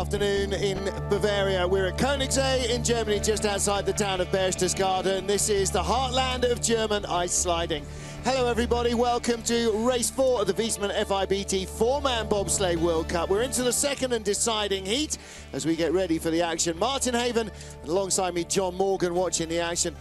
afternoon in Bavaria. We're at Königssee in Germany, just outside the town of Berchtesgaden. This is the heartland of German ice sliding. Hello everybody, welcome to race 4 of the Viessmann FIBT 4-man bobsleigh World Cup. We're into the second and deciding heat as we get ready for the action. Martin Haven, and alongside me John Morgan watching the action.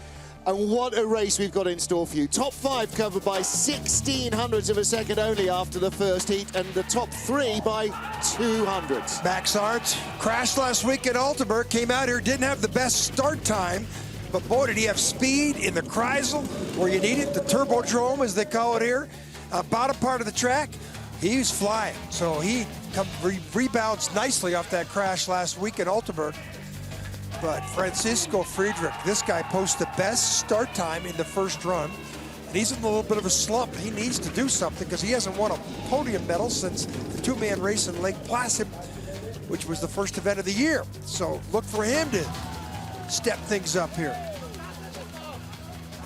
And what a race we've got in store for you. Top 5 covered by 1600ths of a second only after the first heat, and the top 3 by 200ths. Max Arndt crashed last week at Altenburg, came out here, didn't have the best start time, but boy, did he have speed in the Kreisel where you need it, the turbodrome as they call it here, bottom part of the track. He's flying, so he rebounds nicely off that crash last week at Altenburg. But Francisco Friedrich, this guy posts the best start time in the first run, and he's in a little bit of a slump. He needs to do something because he hasn't won a podium medal since the two-man race in Lake Placid, which was the first event of the year. So look for him to step things up here.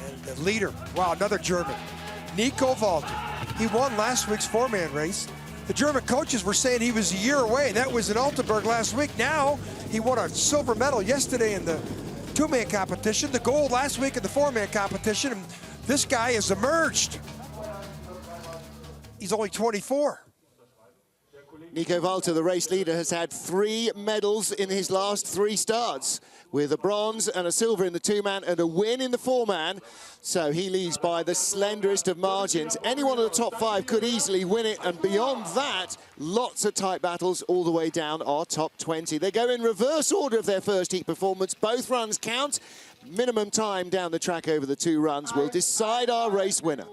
And the leader, wow, another German, Nico Valta. He won last week's four-man race. The German coaches were saying he was a year away. That was in Altenburg last week. Now he won a silver medal yesterday in the two-man competition, the gold last week in the four-man competition, and this guy has emerged. He's only 24. Nico Valta, the race leader, has had 3 medals in his last 3 starts, with a bronze and a silver in the two-man and a win in the four-man. So he leads by the slenderest of margins. Any one of the top 5 could easily win it, and beyond that, lots of tight battles all the way down our top 20. They go in reverse order of their first heat performance. Both runs count. Minimum time down the track over the 2 runs will decide our race winner.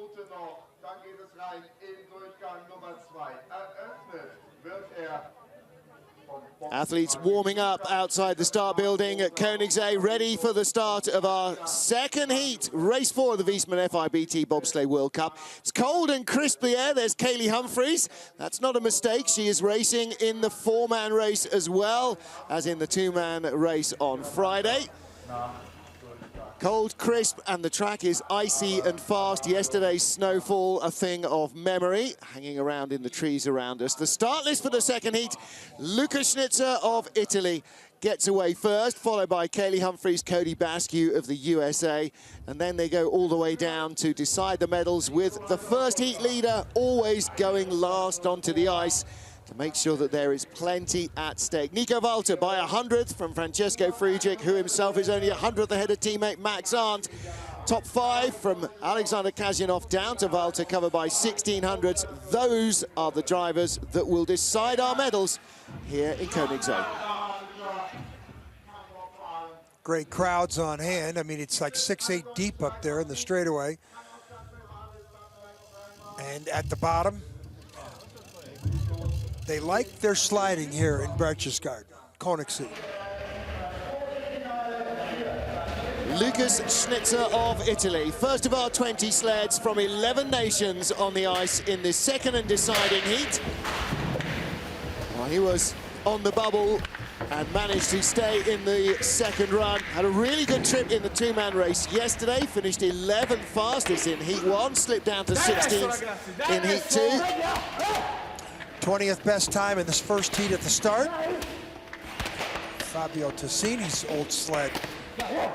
Athletes warming up outside the start building at Königssee, ready for the start of our second heat, race 4 of the Viessmann FIBT Bobsleigh World Cup. It's cold and crisp the air. There's Humphries. That's not a mistake. She is racing in the 4-man race as well as in the 2-man race on Friday. Cold, crisp, and the track is icy and fast. Yesterday's snowfall, a thing of memory, hanging around in the trees around us. The start list for the second heat, Luca Schnitzer of Italy gets away first, followed by Humphries, Cody Bascue of the USA, and then they go all the way down to decide the medals, with the first heat leader always going last onto the ice to make sure that there is plenty at stake. Nico Valta by 100th from Francesco Friedrich, who himself is only 100th ahead of teammate Max Arndt. Top 5 from Alexander Kazyanov down to Valta, covered by 1600ths. Those are the drivers that will decide our medals here in Königssee. Great crowds on hand. I mean, it's like 6-8 deep up there in the straightaway. And at the bottom, they like their sliding here in Berchtesgaden, Königssee. Lucas Schnitzer of Italy, first of our 20 sleds from 11 nations on the ice in this second and deciding heat. Well, he was on the bubble and managed to stay in the second run. Had a really good trip in the 2-man race yesterday, finished 11th fastest in heat 1, slipped down to 16th in heat 2. 20th best time in this first heat at the start. Fabio Tassini's old sled,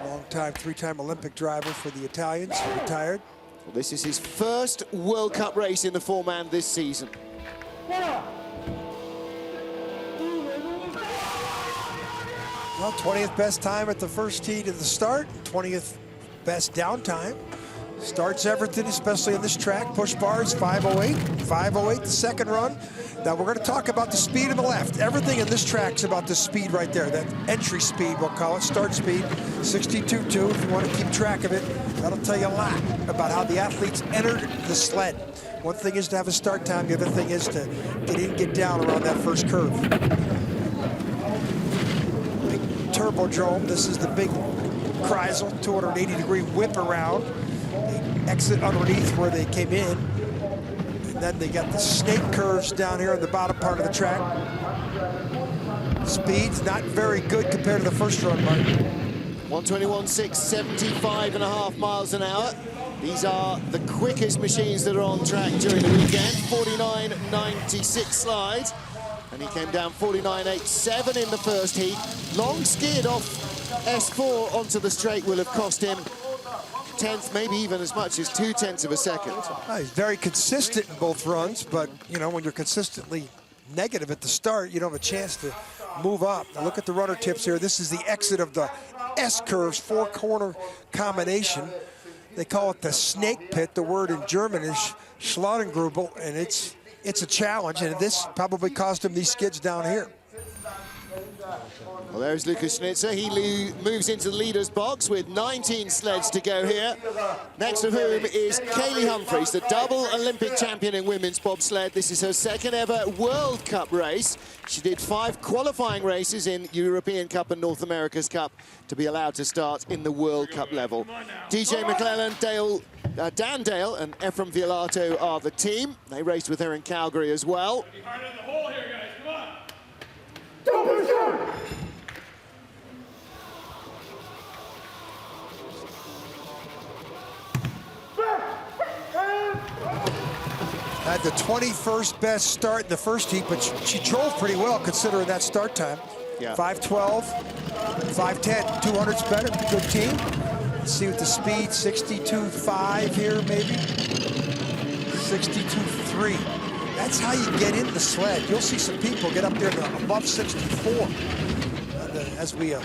long-time 3-time Olympic driver for the Italians, retired. Well, this is his first World Cup race in the 4-man this season. Well, 20th best time at the first heat at the start, 20th best downtime. Starts everything, especially in this track. Push bars, 508. 508 the second run. Now we're going to talk about the speed on the left. Everything in this track's about the speed right there. That entry speed, we'll call it, start speed, 62.2. If you want to keep track of it, that'll tell you a lot about how the athletes entered the sled. One thing is to have a start time. The other thing is to get in, get down around that first curve. Big turbodrome. This is the big Kreisel, 280-degree whip around. They exit underneath where they came in. And then they got the snake curves down here on the bottom part of the track. Speed's not very good compared to the first run, Mark. 121.6, 75.5 miles an hour. These are the quickest machines that are on track during the weekend. 49.96 slides. And And he came down 49.87 in the first heat. Long skid off S4 onto the straight will have cost him 10th, maybe even as much as 0.2 of a second. He's very consistent in both runs, but you know, when you're consistently negative at the start, you don't have a chance to move up. Now look at the runner tips here. This is the exit of the S-curves, four-corner combination. They call it the snake pit. The word in German is Schlottengrubel, and it's a challenge, and this probably cost him these skids down here. Well, there's Lukas Schnitzer. He moves into the leader's box with 19 sleds to go here. Next of whom is Kaylee Humphries, the double Olympic champion in women's bobsled. This is her second ever World Cup race. She did 5 qualifying races in European Cup and North America's Cup to be allowed to start in the World Cup level. DJ McClellan, Dan Dale and Ephraim Violato are the team. They raced with her in Calgary as well. Had the 21st best start in the first heat, but she drove pretty well considering that start time. Yeah. 5:12, 5:10, 200's better, good team. Let's see what the speed, 62.5 here maybe, 62.3. That's how you get in the sled. You'll see some people get up there above 64 as we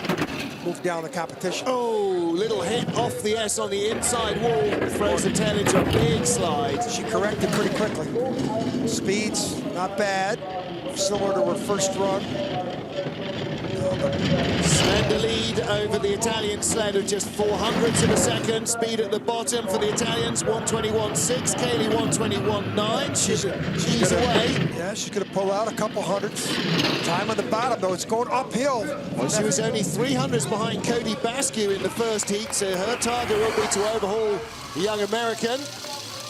move down the competition. Oh, little hit off the S on the inside wall, throws the tail into a big slide. She corrected pretty quickly. Speed's not bad, similar to her first run. Slender lead over the Italian sled of just 0.04 of a second. Speed at the bottom for the Italians, 121.6. Kaylee 121.9. She's away. Yeah, she's going to pull out a couple hundredths. Time on the bottom, though, it's going uphill. Well, she was only 300s behind Cody Bascue in the first heat, so her target will be to overhaul the young American.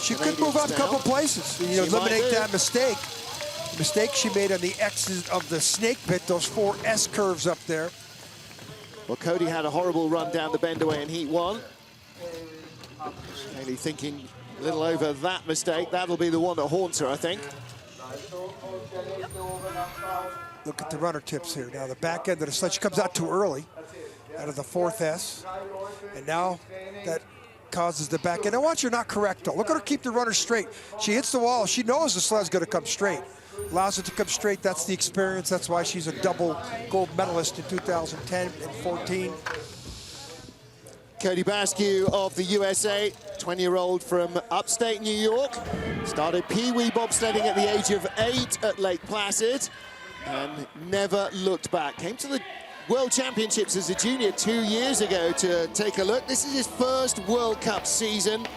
She could move up a couple places, you know, eliminate that mistake. The mistake she made on the X's of the snake pit, those 4 S curves up there. Well, Cody had a horrible run down the bend away in heat 1. Kaylee thinking a little over that mistake. That'll be the one that haunts her, I think. Look at the runner tips here. Now the back end of the sled, she comes out too early out of the 4th S. And now that causes the back end. I want you not correct though. Look at her keep the runner straight. She hits the wall. She knows the sled's going to come straight. Allows it to come straight. That's the experience. That's why she's a double gold medalist in 2010 and 14. Cody Bascue of the USA, 20-year-old from upstate New York. Started pee-wee bobsledding at the age of 8 at Lake Placid and never looked back. Came to the World Championships as a junior 2 years ago to take a look. This is his first World Cup season.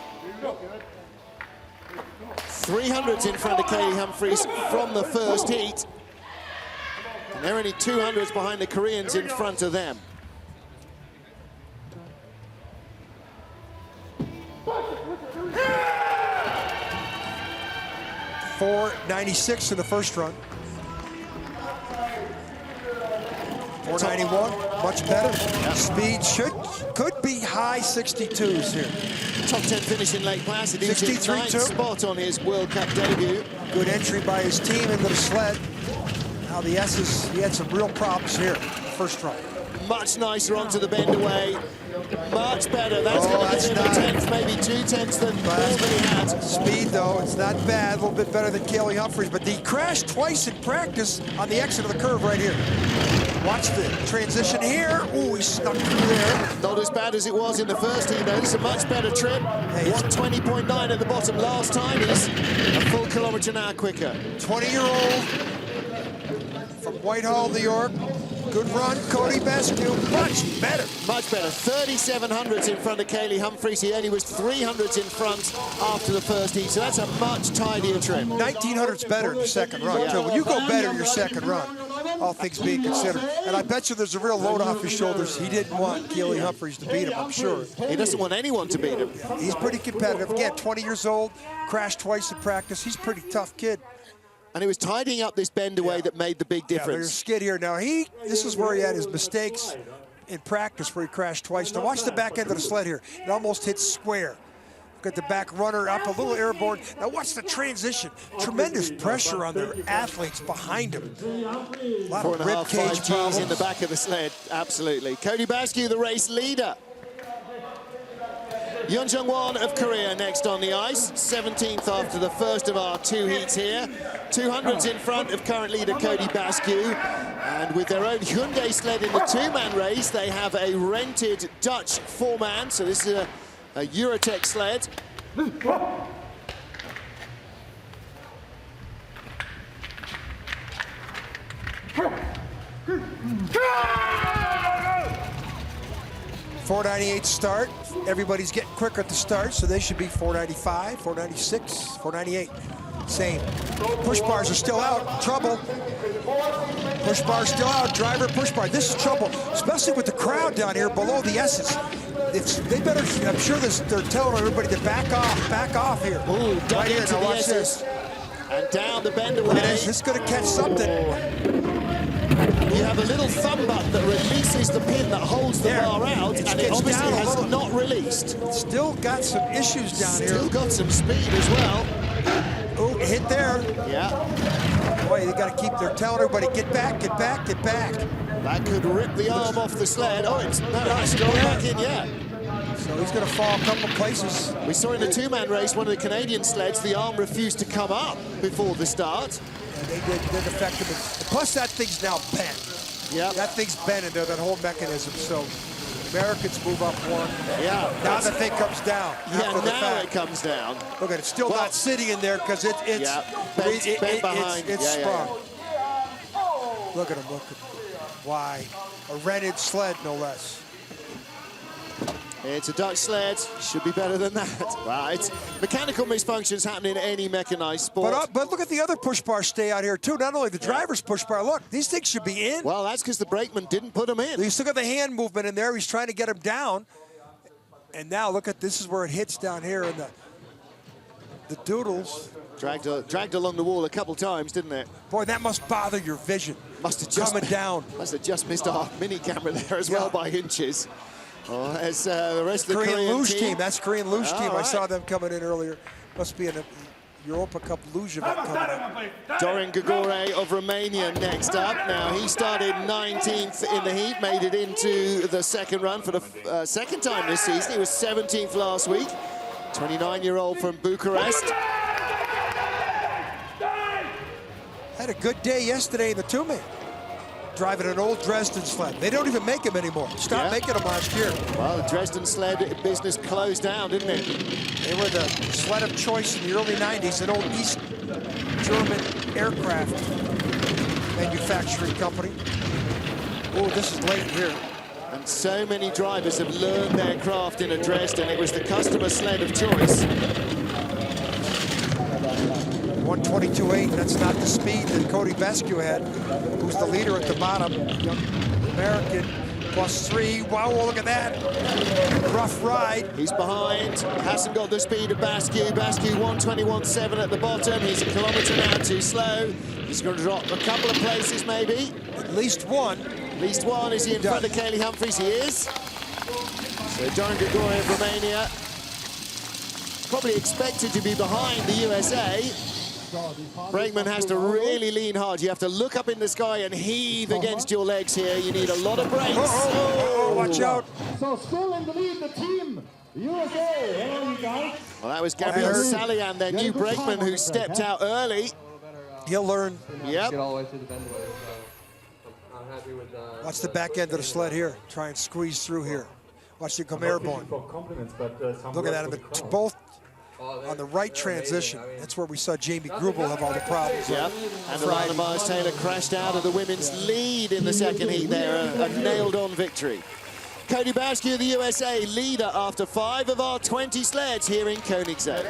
300s in front of Kaylee Humphries from the first heat. And they're only 200s behind the Koreans in front of them. .496 in the first run. 491, much better. Yep. Speed could be high 62s here. Top 10 finish in Lake Placid. He's in 9th spot on his World Cup debut. Good entry by his team into the sled. Now the S's, he had some real problems here, first run. Much nicer onto the bend away. Much better. That's going to give him a 10th, maybe 2/10 than he had. Speed, though, it's not bad. A little bit better than Kaylee Humphries, but he crashed twice in practice on the exit of the curve right here. Watch the transition here. Ooh, he snuck through there. Not as bad as it was in the first heat, though. This is a much better trip. 120.9 at the bottom last time. He's a full kilometre an hour quicker. 20-year-old from Whitehall, New York. Good run, Cody Bascue. Much better. Much better. 3700s in front of Kaylee Humphries. He only was 300s in front after the first heat, so that's a much tidier trip. 1900s better in the second run, too. When you go better in your second run, all things being considered. And I bet you there's a real load off his shoulders. He didn't want Kaylee Humphries to beat him, I'm sure. He doesn't want anyone to beat him. Yeah, he's pretty competitive. Again, 20 years old, crashed twice in practice. He's a pretty tough kid. And it was tidying up this bend away that made the big difference. Yeah, there's a skid here. Now, this is where he had his mistakes in practice where he crashed twice. Now, watch the back end of the sled here. It almost hits square. Look at the back runner up, a little airborne. Now watch the transition. Tremendous pressure on their athletes behind him. A lot of rib cage Gs in the back of the sled, absolutely. Cody Bascue, the race leader. Yoon Jung-won of Korea next on the ice, 17th after the first of our 2 heats here. 200s in front of current leader Cody Bascue. And with their own Hyundai sled in the 2-man race, they have a rented Dutch 4-man. So this is a Eurotech sled. .498 start. Everybody's getting quicker at the start, so they should be 495, 496, 498. Same. Push bars are still out. Trouble. Push bars still out. Driver push bar. This is trouble, especially with the crowd down here below the S's. They better. I'm sure they're telling everybody to back off here. Ooh, right here. Now watch this. And down the bend away. This is going to catch something. You have a little thumb button that releases the pin that holds the bar out, and it obviously has not released. Still got some issues down here. Still got some speed as well. Oh, hit there. Yeah. Boy, they got to keep. They're telling everybody, get back, get back, get back. That could rip the arm off the sled. Oh, it's not going back in yet. So he's going to fall a couple places. We saw in the 2-man race, one of the Canadian sleds, the arm refused to come up before the start. And they didn't affect him. Plus, that thing's now bent. Yeah. That thing's bent into that whole mechanism. So Americans move up one. Yeah. Now the thing comes down. Yeah, now it comes down. Look at it. Still not sitting in there because it's bent behind. It's sprung. Look at him. Look at him. Why? A rented sled, no less. It's a Dutch sled, should be better than that. Right. Mechanical misfunctions happen in any mechanized sport. But look at the other push bars stay out here too. Not only the driver's push bar, look, these things should be in. Well, that's because the brakeman didn't put them in. You still got the hand movement in there. He's trying to get him down. And now look at, this is where it hits down here in the doodles. Dragged along the wall a couple times, didn't it? Boy, that must bother your vision. Must have just coming down. Must have just missed our mini camera there as well by inches. Oh, as the rest of the Korean luge team. That's Korean luge team. Right. I saw them coming in earlier. Must be in a Europa Cup luge event coming up. Dorin Gregore of Romania next up. Now, he started 19th in the heat, made it into the second run for the second time this season. He was 17th last week. 29-year-old from Bucharest. Had a good day yesterday in the 2-man. Driving an old Dresden sled. They don't even make them anymore. Stopped making them last year. Well, the Dresden sled business closed down, didn't it? They were the sled of choice in the early 90s, an old East German aircraft manufacturing company. Oh, this is late here. And so many drivers have learned their craft in a Dresden. It was the customer sled of choice. 122.8, that's not the speed that Cody Bascue had, who's the leader at the bottom. Young American, +3. Wow, look at that. Rough ride. He's behind, hasn't got the speed of Bascue. Bascue 121.7 at the bottom. He's a kilometre now too slow. He's going to drop a couple of places maybe. At least one. At least one. Is he in front of Humphries? He is. So Dorin Gregore of Romania, probably expected to be behind the USA. Brakeman has to really lean hard. You have to look up in the sky and heave against your legs here. You need a lot of brakes. Oh, watch out. So still in the lead, the team USA. Well, that was Gabriel Salian, their new brakeman, who stepped out early. He'll learn. Yep. Get all the way through the bend away, so I'm happy with Watch the back end of the sled here. Try and squeeze through here. Watch it come airborne. Look at that. Both on the right transition. That's where we saw Jamie Grubel have all the problems. Yep. And Alana Myers-Taylor crashed out of the women's lead in the second heat there. A nailed-on victory. Cody Bascue, the USA leader after 5 of our 20 sleds here in Königssee.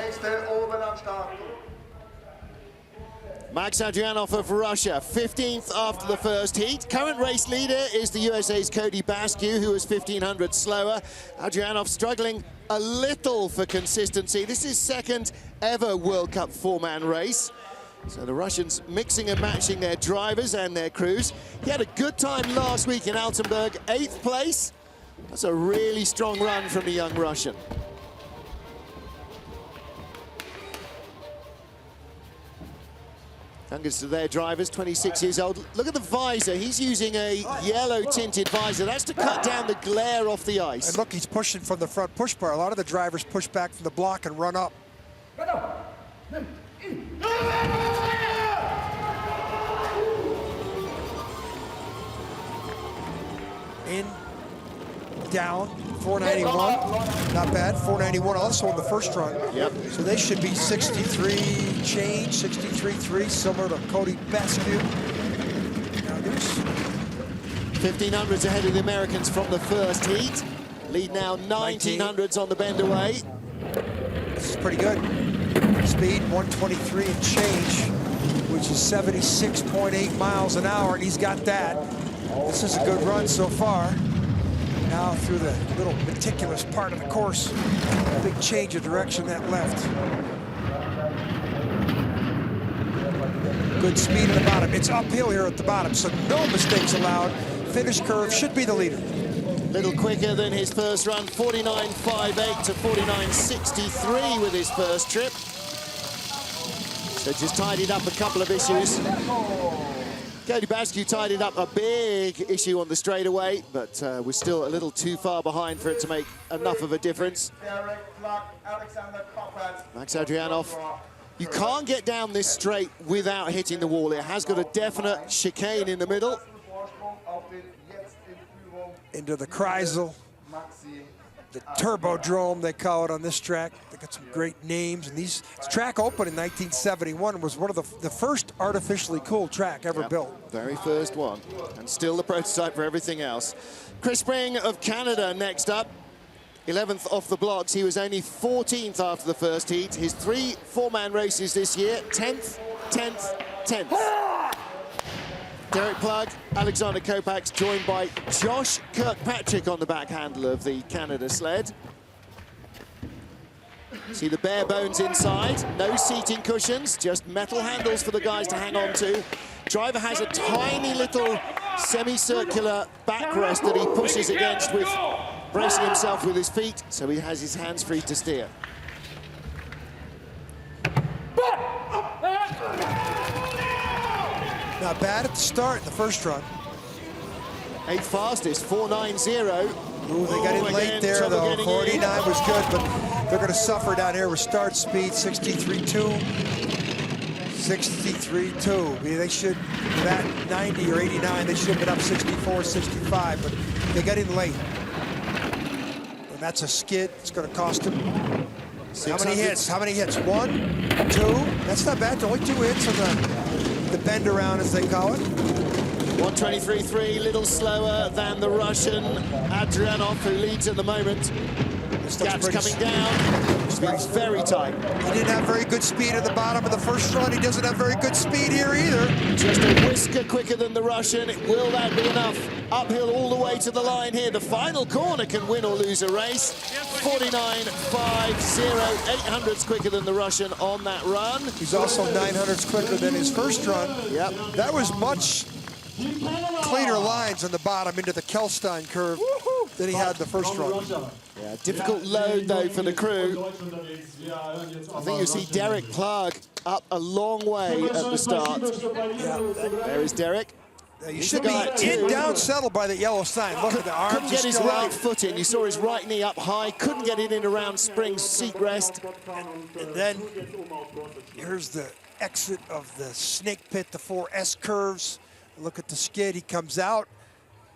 Max Adrianov of Russia, 15th after the first heat. Current race leader is the USA's Cody Bascue, who was 1,500 slower. Adrianov struggling a little for consistency. This is second ever World Cup 4-man race. So the Russians mixing and matching their drivers and their crews. He had a good time last week in Altenburg, 8th place. That's a really strong run from the young Russian. Youngest of their drivers, 26 years old. Look at the visor. He's using a yellow tinted visor. That's to cut down the glare off the ice. And look, he's pushing from the front push bar. A lot of the drivers push back from the block and run up. In, down, 491, not bad. 491 also in the first run. Yep. So they should be 63 change, 63.3, similar to Cody Bascue. Now there's 1500s ahead of the Americans from the first heat. Lead now 1900s on the bend away. This is pretty good. Speed 123 and change, which is 76.8 miles an hour, and he's got that. This is a good run so far. Now through the little meticulous part of the course, a big change of direction that left. Good speed at the bottom. It's uphill here at the bottom, so no mistakes allowed. Finish curve should be the leader. Little quicker than his first run, 49.58 to 49.63 with his first trip. So just tidied up a couple of issues. Cody Bascue tidied up a big issue on the straightaway, but we're still a little too far behind for it to make enough of a difference. Max Adrianov, you can't get down this straight without hitting the wall. It has got a definite chicane in the middle. Into the Kreisel, the Turbodrome they call it on this track. They got some great names, and this track opened in 1971 and was one of the first artificially cooled track ever built. Very first one, and still the prototype for everything else. Chris Spring of Canada next up, 11th off the blocks. He was only 14th after the first heat. His 3 four-man races this year, 10th, 10th, 10th. Derek Plug, Alexander Kopacz, joined by Josh Kirkpatrick on the back handle of the Canada sled. See the bare bones inside, no seating cushions, just metal handles for the guys to hang on to. Driver has a tiny little semicircular backrest that he pushes against with bracing himself with his feet, so he has his hands free to steer. Not bad at the start in the first run. 8th fastest, 4.90. Ooh, they got in late there though. 49 was good, but they're going to suffer down here with start speed 63.2. 63.2. They should, that 90 or 89, they should have been up 64, 65, but they got in late. And that's a skid. It's going to cost them. How many hits? How many hits? 1, 2. That's not bad. Only 2 hits on the bend around, as they call it. 123.3, little slower than the Russian Adrianov, who leads at the moment. The gap's coming down. Speed's very tight. He didn't have very good speed at the bottom of the first run. He doesn't have very good speed here either. Just a whisker quicker than the Russian. Will that be enough? Uphill all the way to the line here. The final corner can win or lose a race. 49.50, 800s quicker than the Russian on that run. He's also 900s quicker than his first run. Yep. That was much cleaner lines on the bottom into the Kelstein curve than he had the first run. Yeah, difficult load though for the crew. I think you see Derek Plug up a long way at the start. Yeah, there is Derek. You should be in down settled by the yellow sign. Look at the arms. Couldn't get his right foot in. You saw his right knee up high. Couldn't get it in around Spring's seat rest. And then here's the exit of the snake pit, the 4S curves. Look at the skid. He comes out.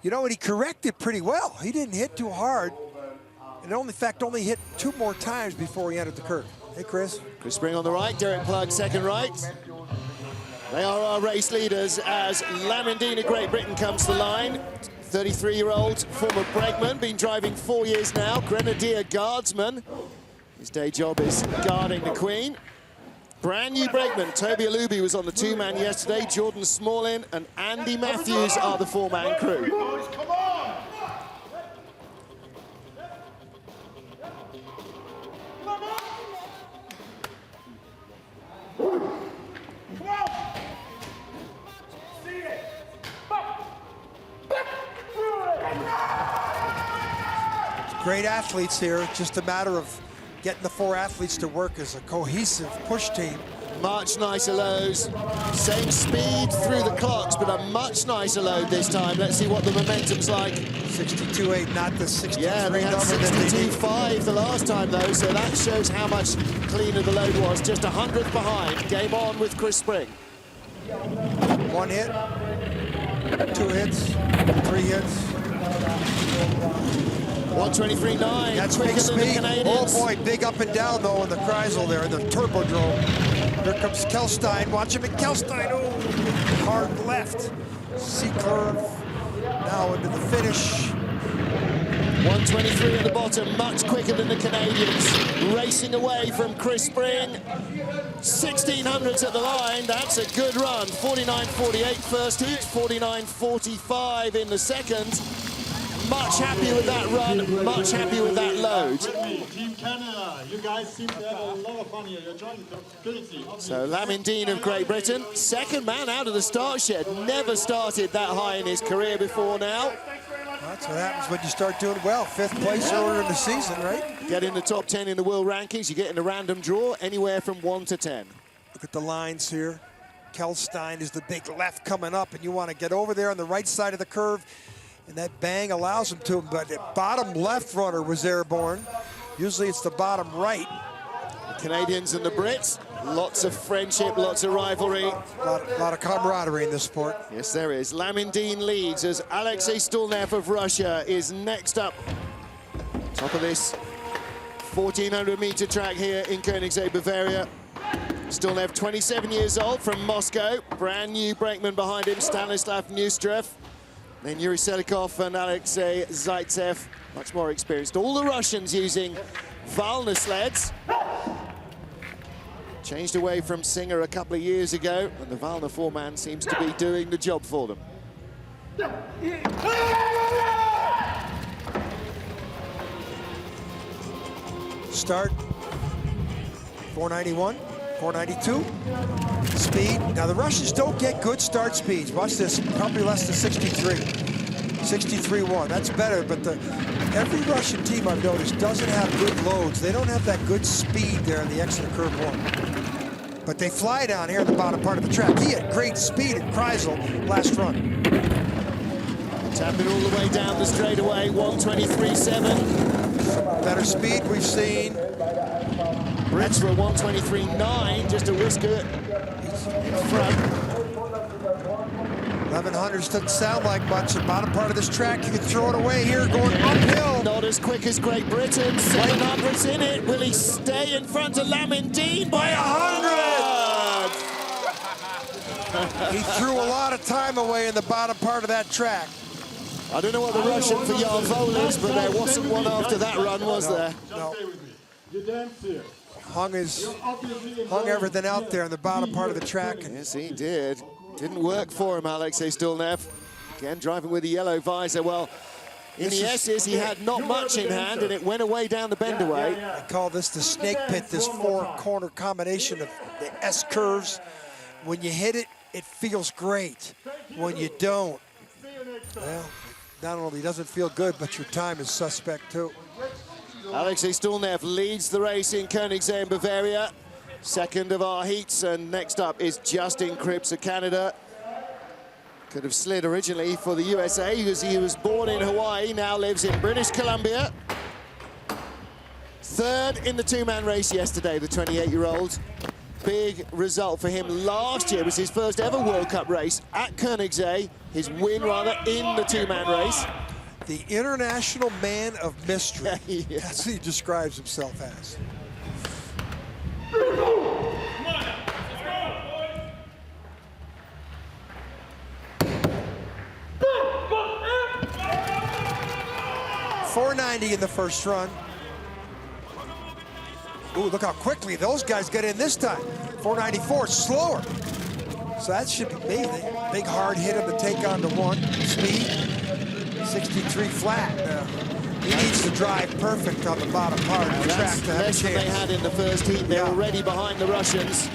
You know, and he corrected pretty well. He didn't hit too hard. And in fact, only hit 2 more times before he entered the curve. Hey, Chris. Chris Spring on the right, Derek Plug second right. They are our race leaders as Lamindina, Great Britain comes to the line. 33-year-old former brakeman, been driving 4 years now, Grenadier Guardsman. His day job is guarding the Queen. Brand new brakeman, Toby Alubi was on the 2-man yesterday. Jordan Smallin and Andy Matthews are the 4-man crew. Great athletes here. Just a matter of getting the 4 athletes to work as a cohesive push team. Much nicer lows. Same speed through the clocks, but a much nicer load this time. Let's see what the momentum's like. 62.8, not the 63 Yeah, they had number that they need. 62.5 the last time, though, so that shows how much cleaner the load was. Just 100th behind. Game on with Chris Spring. 1 hit, 2 hits, 3 hits. 123.9. That's quicker big than the speed. Canadians. Oh boy, big up and down though in the Kreisel there, in the turbodrome. Here comes Kelstein. Watch him at Kelstein. Oh, hard left. C-curve. Now into the finish. 123 at the bottom, much quicker than the Canadians. Racing away from Chris Spring. 1600s at the line. That's a good run. 49.48 first heat, 49.45 in the second. Much happy with that run, much happy with that load. Team Canada, you guys seem to have a lot of fun here. You're joining Königssee. So Lamin Dean of Great Britain, second man out of the start shed. Never started that high in his career before now. That's what happens when you start doing well. 5th place earlier in the season, right? Get in the top 10 in the world rankings. You get in a random draw, anywhere from 1 to 10. Look at the lines here. Kelstein is the big left coming up, and you want to get over there on the right side of the curve. And that bang allows him to, but the bottom left runner was airborne. Usually it's the bottom right. The Canadians and the Brits, lots of friendship, lots of rivalry. A lot of camaraderie in this sport. Yes, there is. Lamin Dean leads as Alexei Stulnev of Russia is next up. Top of this 1,400-meter track here in Königssee, Bavaria. Stulnev, 27 years old, from Moscow. Brand new brakeman behind him, Stanislav Neustrev. Then Yuri Selikov and Alexei Zaitsev, much more experienced. All the Russians using Valta sleds. Changed away from Singer a couple of years ago, and the Valta four-man seems to be doing the job for them. Start 491, 492. Speed. Now the Russians don't get good start speeds. Watch this, probably less than 63. 63.1, that's better, but every Russian team I've noticed doesn't have good loads. They don't have that good speed there in the exit of curve 1. But they fly down here in the bottom part of the track. He had great speed at Kreisel last run. Tapping all the way down the straightaway, 123.7. Better speed we've seen. Brits were 123.9, just a whisker in front. 1100s doesn't sound like much. The bottom part of this track, you can throw it away here, going uphill. Not as quick as Great Britain. 700's in it. Will he stay in front of Lamin Dean by 100? He threw a lot of time away in the bottom part of that track. I don't know what the Russian for Yarvol is, but there wasn't one after that run, was there? No. You dance here. Hung everything out there in the bottom part of the track. Yes, he did. Didn't work for him, Alexei Stulnev. Again, driving with the yellow visor. Well, in the S's, he had not much in hand, and it went away down the bend away. I call this the snake pit, this four-corner combination of the S curves. When you hit it, it feels great. When you don't, well, not only doesn't feel good, but your time is suspect too. Alexei Stulnev leads the race in Königssee in Bavaria. Second of our heats, and next up is Justin Crips of Canada. Could have slid originally for the USA because he was born in Hawaii, now lives in British Columbia. Third in the two-man race yesterday, the 28-year-old. Big result for him last year. It was his first ever World Cup race at Königssee. His win, rather, in the two-man race. The international man of mystery. Yeah. That's what he describes himself as. .490 in the first run. Ooh, look how quickly those guys get in this time. 494, slower. So that should be big. Big hard hit him to take on the one. Speed, 63 flat. He needs to drive perfect on the bottom part of the track to have a less than they had in the first heat. They're already behind the Russians.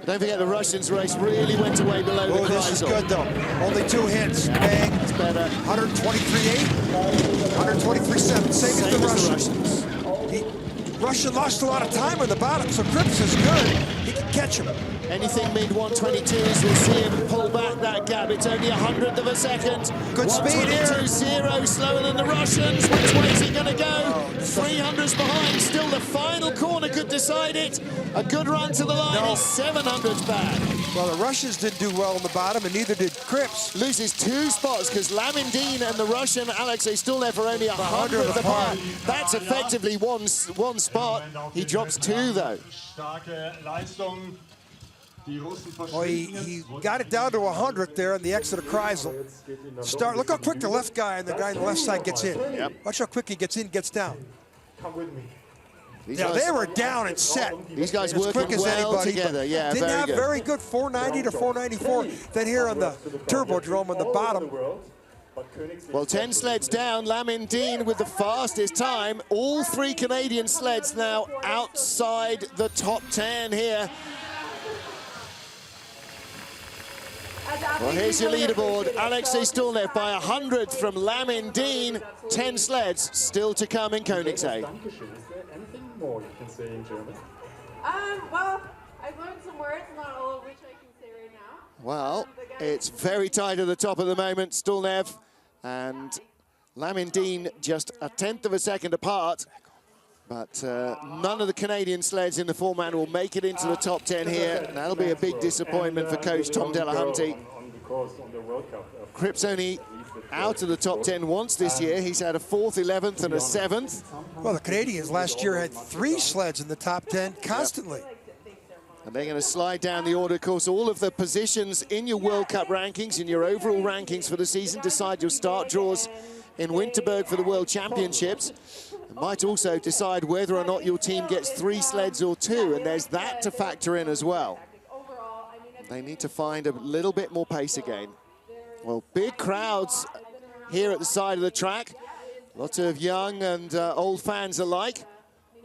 Don't forget the Russians race really went away below the Kreisel. This is good though. Only 2 hits. Bang. It's better. 123.8, 123.7. Same as the Russians. Russian lost a lot of time on the bottom, so Crips is good. He can catch him. Anything mid-122s will see him pull back that gap. It's only 100th of a second. Good speed here. 122.0, slower than the Russians. Which way is he going to go? 300s behind. Still the final corner could decide it. A good run to the line. He's 700s back. Well, the Russians didn't do well on the bottom, and neither did Crips. Loses 2 spots because Lamindine and the Russian Alexei Stulnev are only 100th apart. That's effectively one spot. He drops 2, though. Well, he got it down to 100th there on the exit of Kreisel. Look how quick the left guy and the guy on the left side gets in. Yep. Watch how quick he gets in, gets down. Come with me. Yeah, they were down and set. These guys as working quick as well anybody, together. Yeah, didn't have good. very good 490 to 494. Then here on the turbodrome on the bottom. Well, 10 sleds down. Lamindine with the fastest time. All 3 Canadian sleds now outside the top 10 here. Well, here's your leaderboard. Alexei Stulnev by 100th from Lamindine. 10 sleds still to come in Königssee. Is there anything more you can say in German? Well, I've learned some words, not all of which I can say right now. Well, it's very tight at the top at the moment. Stulnev and Lamindine just 1/10 of a second apart. But none of the Canadian sleds in the 4-man will make it into the top 10 here. That'll be a big disappointment for coach Tom Delahunty. Crips only out of the top 10 once this year. He's had a 4th, 11th, and a 7th. Well, the Canadians last year had 3 sleds in the top 10 constantly. And they're going to slide down the order. Of course, all of the positions in your World Cup rankings, in your overall rankings for the season, decide your start draws in Winterberg for the World Championships. It might also decide whether or not your team gets 3 sleds or 2, and there's that to factor in as well. They need to find a little bit more pace again. Well, big crowds here at the side of the track. Lots of young and old fans alike.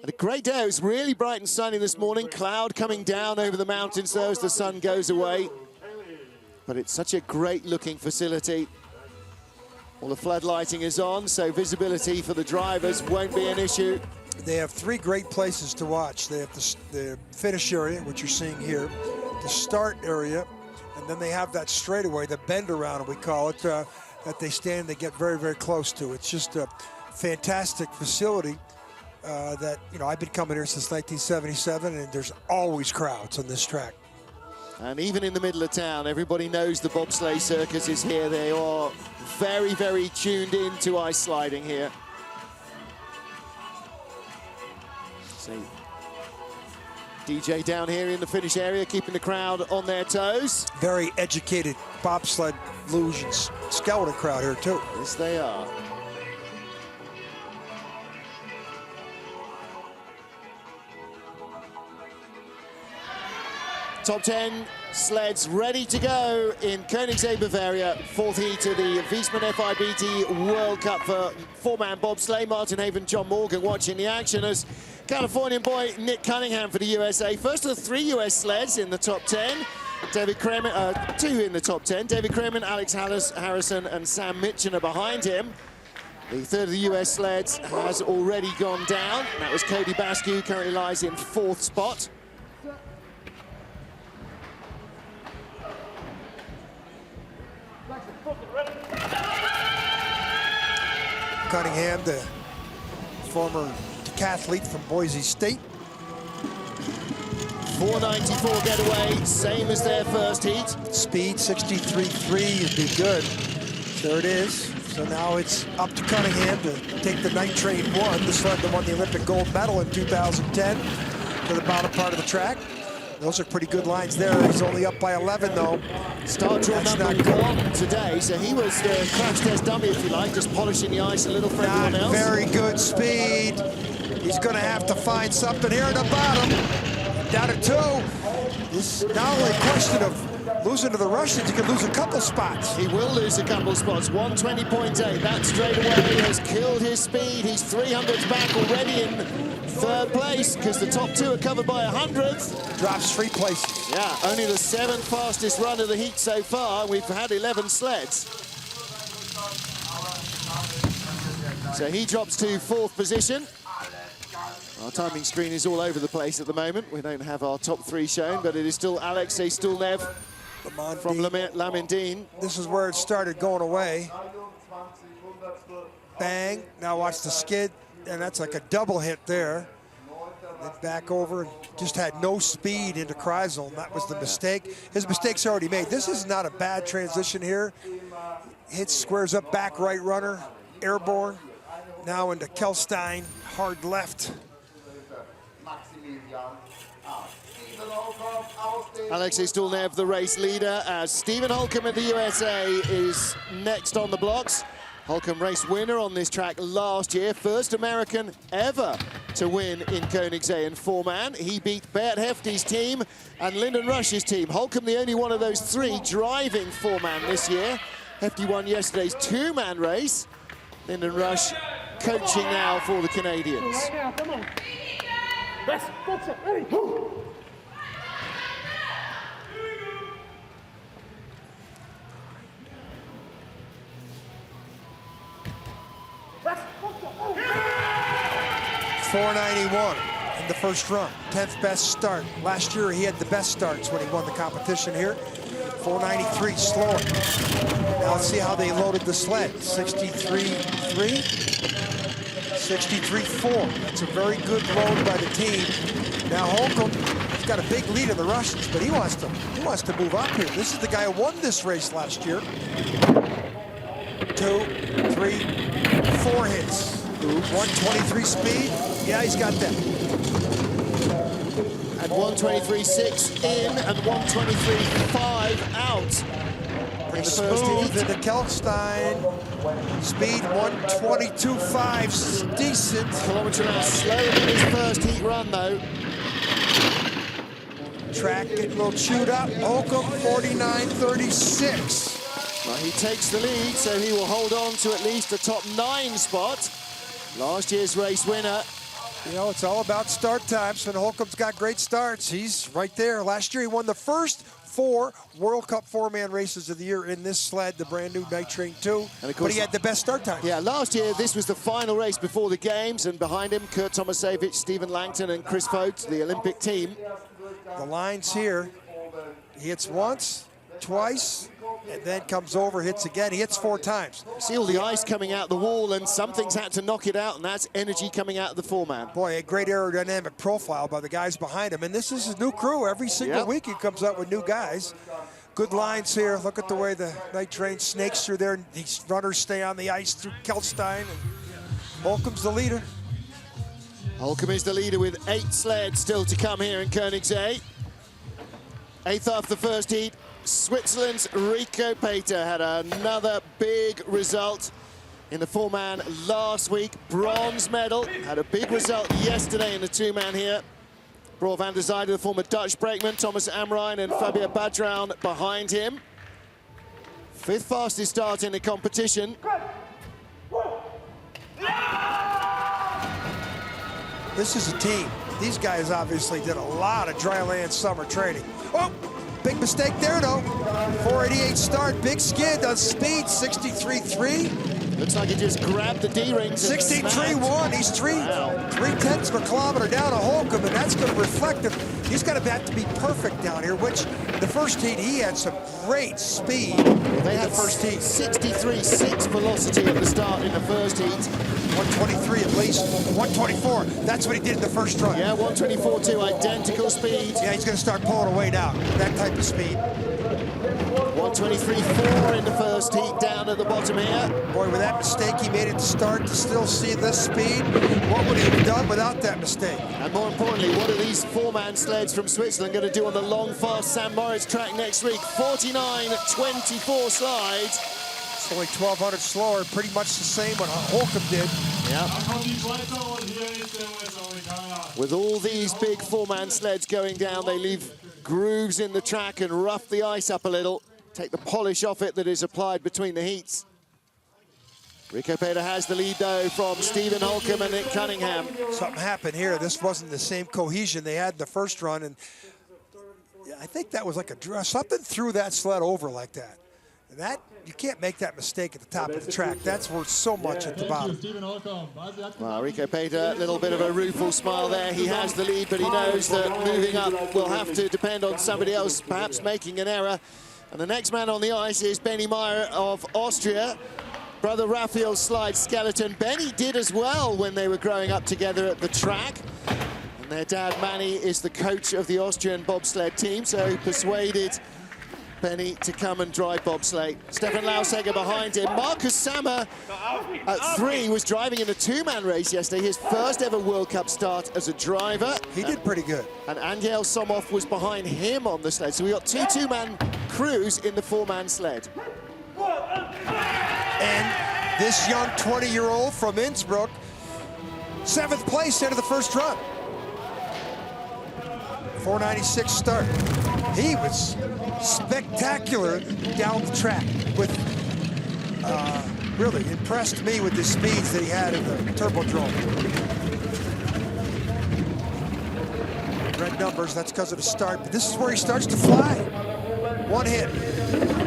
And a great day. It was really bright and sunny this morning. Cloud coming down over the mountains though as the sun goes away. But it's such a great looking facility. All the floodlighting is on, so visibility for the drivers won't be an issue. They have 3 great places to watch. They have the finish area, which you're seeing here, the start area, and then they have that straightaway, the bend around, we call it, that they stand, they get very, very close to. It's just a fantastic facility that, you know, I've been coming here since 1977, and there's always crowds on this track. And even in the middle of town, everybody knows the bobsleigh circus is here. They are very, very tuned in to ice sliding here. See DJ down here in the finish area, keeping the crowd on their toes. Very educated bobsled luge and skeleton crowd here too. Yes, they are. Top 10 sleds ready to go in Königssee, Bavaria. 4th heat of the Viessmann FIBT World Cup for 4-man bobsleigh. Martin Haven, John Morgan watching the action as Californian boy Nick Cunningham for the USA. First of the 3 US sleds in the top 10. David Kremen, 2 in the top 10. David Kremen, Alex Harrison and Sam Mitchen are behind him. The 3rd of the US sleds has already gone down. That was Cody Bascue, currently lies in 4th spot. Cunningham, the former decathlete from Boise State. 494 getaway, same as their first heat. Speed 63.3 would be good. There it is. So now it's up to Cunningham to take the night train 1, the sled that won the Olympic gold medal in 2010, to the bottom part of the track. Those are pretty good lines there. He's only up by 11 though. Start draw number 1 today, so he was the crash test dummy, if you like, just polishing the ice a little for everyone else. Very good speed. He's going to have to find something here at the bottom. Down to 2. This is not only a question of losing to the Russians, he could lose a couple spots. He will lose a couple spots. 120.8. That straight away has killed his speed. He's 300s back already in 3rd place because the top 2 are covered by 100th. Drops 3 places. Yeah, only the 7th fastest run of the heat so far. We've had 11 sleds. So he drops to 4th position. Our timing screen is all over the place at the moment. We don't have our top three shown, but it is still Alexei Stulnev from Lamindine. This is where it started going away. Bang, now watch the skid, and that's like a double hit there. Then back over, just had no speed into Kreisel, and that was the mistake. His mistake's already made. This is not a bad transition here. Hits, squares up, back right runner, airborne. Now into Kelstein, hard left. Alexei Stulnev, the race leader, as Stephen Hulcom of the USA is next on the blocks. Hulcom race winner on this track last year, first American ever to win in Königssee in four-man. He beat Bert Hefty's team and Lyndon Rush's team. Hulcom the only one of those three driving four-man this year. Hefty won yesterday's two-man race. Lyndon Rush coaching now for the Canadians. .491 in the first run, 10th best start. Last year he had the best starts when he won the competition here. 493 slower. Now let's see how they loaded the sled. 63.3, 63.4. That's a very good load by the team. Now Hulcom, he's got a big lead in the Russians, but he wants to move up here. This is the guy who won this race last year. 2, 3, 4 hits. 123 speed. Yeah, he's got that. And 123.6 in and 123.5 out. Pretty smooth into Kelstein. Speed 122.5, decent. Kilometre an hour slower than his first heat run though. Track getting a little chewed up. Hulcom 49.36. Well, he takes the lead, so he will hold on to at least a top 9 spot. Last year's race winner. You know, it's all about start times, and Hulcom's got great starts. He's right there. Last year, he won the first 4 World Cup four-man races of the year in this sled, the brand new Night Train 2. And of course, but he had the best start time. Yeah, last year, this was the final race before the games, and behind him, Kurt Tomasevich, Stephen Langton, and Chris Vogt, the Olympic team. The lines here, he hits once, twice, and then comes over, hits again. He hits 4 times. See all the ice coming out the wall, and something's had to knock it out, and that's energy coming out of the four-man. Boy, a great aerodynamic profile by the guys behind him. And this is his new crew. Every single week he comes out with new guys. Good lines here. Look at the way the Night Train snakes through there. These runners stay on the ice through Kelstein. And Hulcom's the leader. Hulcom is the leader with 8 sleds still to come here in Königssee. 8th after the first heat. Switzerland's Rico Peter had another big result in the four-man last week. Bronze medal. Had a big result yesterday in the two-man here. Broer van der Zijde, the former Dutch brakeman, Thomas Amrijn and Fabio Badrown behind him. 5th fastest start in the competition. This is a team. These guys obviously did a lot of dry land summer training. Oh! Big mistake there, though. 488 start, big skid on speed, 63.3. Looks like he just grabbed the D-rings. 63.1. He's 3/10 of a kilometer down to Hulcom, and that's going to reflect him. He's got to have to be perfect down here, which the first heat he had some great speed. Well, they had first heat 63.6 velocity at the start in the first heat. 123 at least, 124. That's what he did in the first run. Yeah, 124.2, identical speed. Yeah, he's going to start pulling away now, that type of speed. 123.4 in the first heat down at the bottom here. Boy, with that mistake he made at the start to still see this speed, what would he have done without that mistake? And more importantly, what are these four-man sleds from Switzerland going to do on the long, fast St. Moritz track next week? 49.24 slides. It's only 1,200 slower, pretty much the same what Hulcom did. Yeah. With all these big four-man sleds going down, they leave grooves in the track and rough the ice up a little. Take the polish off it that is applied between the heats. Rico Peter has the lead, though, from Stephen Hulcom and Nick Cunningham. Something happened here. This wasn't the same cohesion they had in the first run, and I think that was like a something threw that sled over like that. That, you can't make that mistake at the top of the track. That's worth so much at the bottom. Well, Rico Peter, a little bit of a rueful smile there. He has the lead, but he knows that moving up will have to depend on somebody else perhaps making an error. And the next man on the ice is Benny Maier of Austria. Brother Raphael slides skeleton. Benny did as well when they were growing up together at the track. And their dad, Manny, is the coach of the Austrian bobsled team, so he persuaded Benny to come and drive bobsleigh. Stefan Lausegger behind him. Marcus Sammer at 3 was driving in a 2-man race yesterday, his first ever World Cup start as a driver. He did pretty good. And Angel Somov was behind him on the sled. So we got 2 2-man crews in the 4-man sled. And this young 20-year-old from Innsbruck, 7th place into the first run. 496 start. He was spectacular down the track. With really impressed me with the speeds that he had in the turbodrome. Red numbers, that's because of the start, but this is where he starts to fly. 1 hit,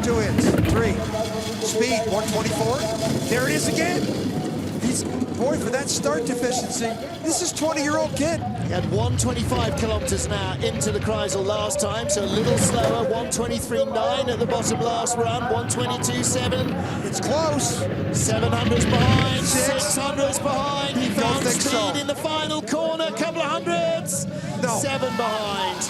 2 hits, 3. Speed, 124. There it is again. Boy, for that start deficiency, this is 20-year-old kid. He had 125 kilometers an hour into the Kreisel last time, so a little slower. 123.9 at the bottom last run. 122.7. It's close. 700's behind. 600's behind. He found speed in the final corner. Couple of hundreds. No. 7 behind.